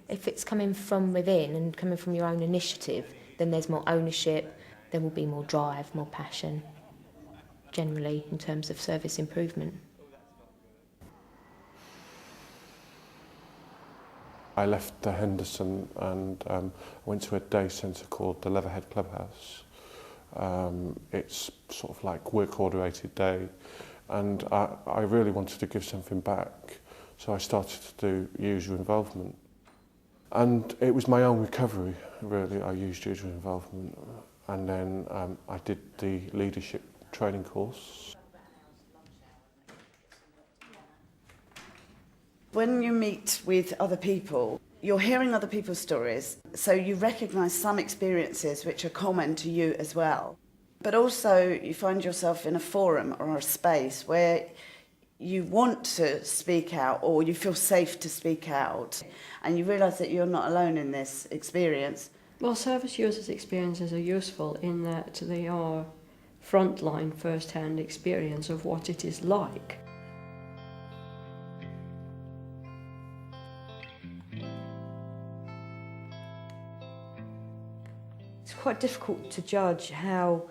If it's coming from within and coming from your own initiative, then there's more ownership, there will be more drive, more passion, generally in terms of service improvement. I left the Henderson and went to a day centre called the Leatherhead Clubhouse. It's sort of like work coordinated day, and I really wanted to give something back, so I started to do user involvement. And it was my own recovery, really. I used user involvement, and then I did the leadership training course. When you meet with other people, you're hearing other people's stories, so you recognise some experiences which are common to you as well. But also you find yourself in a forum or a space where you want to speak out, or you feel safe to speak out, and you realise that you're not alone in this experience. Well, service users' experiences are useful in that they are frontline, first-hand experience of what it is like. It's quite difficult to judge how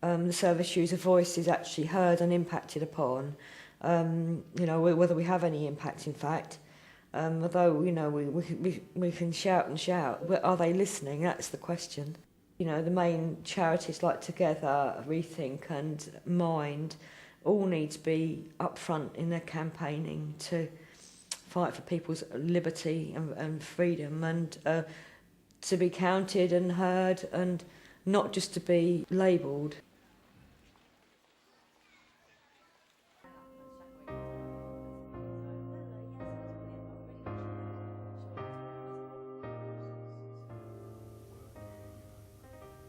the service user voice is actually heard and impacted upon. Whether we have any impact, in fact. Although, we can shout and shout, but are they listening? That's the question. The main charities like Together, Rethink and Mind all need to be upfront in their campaigning to fight for people's liberty and freedom, and to be counted and heard, and not just to be labelled.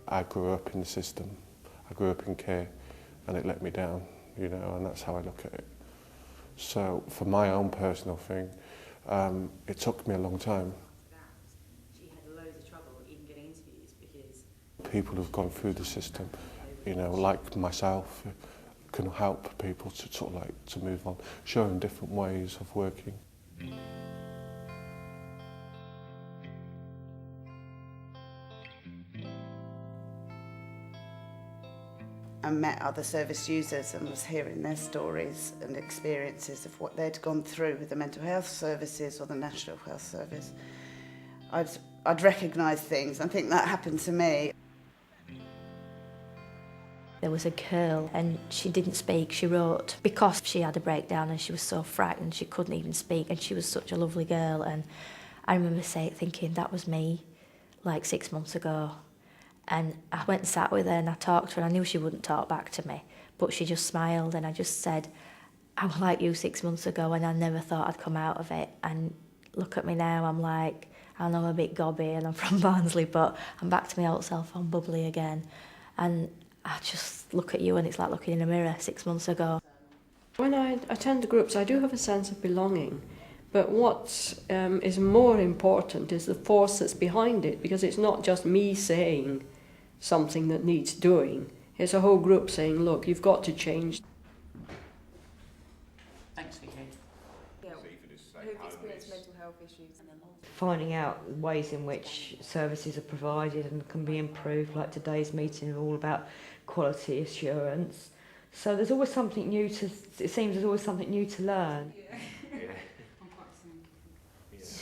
I grew up in the system, I grew up in care, and it let me down, and that's how I look at it. So for my own personal thing, it took me a long time. She had loads of trouble even getting interviews because people who've gone through the system, like myself, can help people to to move on, show them different ways of working. I met other service users and was hearing their stories and experiences of what they'd gone through with the mental health services or the National Health Service. I'd recognise things. I think that happened to me. There was a girl and she didn't speak, she wrote, because she had a breakdown and she was so frightened she couldn't even speak, and she was such a lovely girl, and I remember thinking that was me like 6 months ago. And I went and sat with her and I talked to her, and I knew she wouldn't talk back to me, but she just smiled, and I just said, I was like you 6 months ago and I never thought I'd come out of it, and look at me now, I'm like, I know I'm a bit gobby and I'm from Barnsley, but I'm back to my old self, I'm bubbly again. And I just look at you and it's like looking in a mirror 6 months ago. When I attend the groups, I do have a sense of belonging, but what is more important is the force that's behind it, because it's not just me saying something that needs doing. It's a whole group saying, look, you've got to change. thanks, Vicky. Who've experienced mental health issues. Finding out ways in which services are provided and can be improved, like today's meeting is all about quality assurance. So there's always something new it seems there's always something new to learn.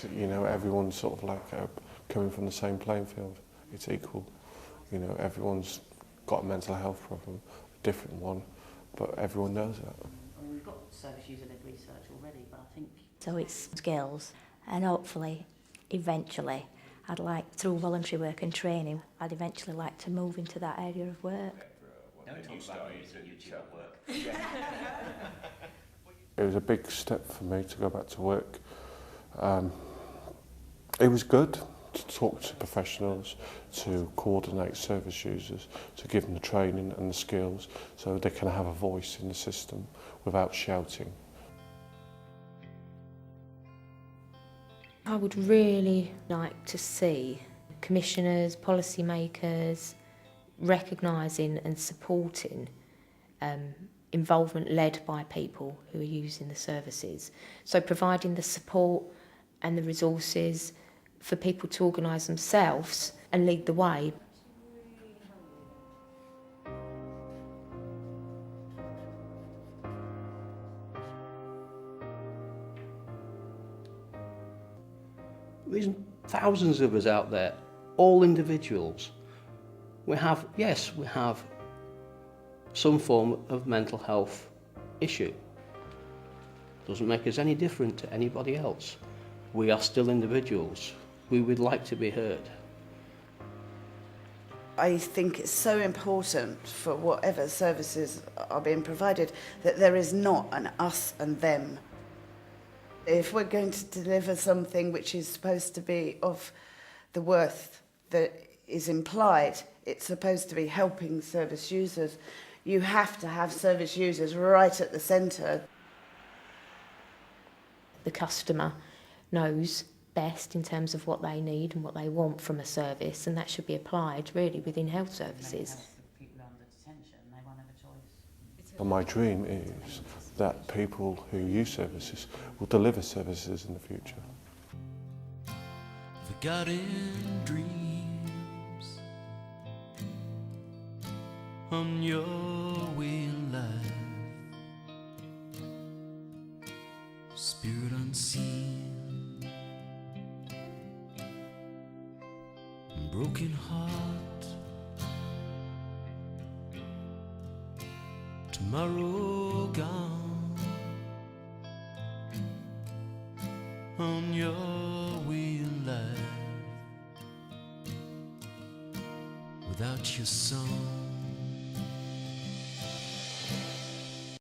Everyone's sort of coming from the same playing field. It's equal. Everyone's got a mental health problem, a different one, but everyone knows that. We've got service user-led research already, but I think... So it's skills, and hopefully, eventually, I'd like, through voluntary work and training, I'd eventually like to move into that area of work. It was a big step for me to go back to work. It was good to talk to professionals, to coordinate service users, to give them the training and the skills so they can have a voice in the system without shouting. I would really like to see commissioners, policymakers recognising and supporting involvement led by people who are using the services. So providing the support and the resources for people to organise themselves and lead the way. There's thousands of us out there, all individuals. We have some form of mental health issue. Doesn't make us any different to anybody else. We are still individuals. We would like to be heard. I think it's so important for whatever services are being provided that there is not an us and them. If we're going to deliver something which is supposed to be of the worth that is implied, it's supposed to be helping service users. You have to have service users right at the centre. The customer knows best in terms of what they need and what they want from a service, and that should be applied really within health services. People under detention, they won't have a choice. Well, my dream is that people who use services will deliver services in the future. Forgotten dreams on your way in life, spirit unseen, broken heart, tomorrow gone, on your way in life, without your song.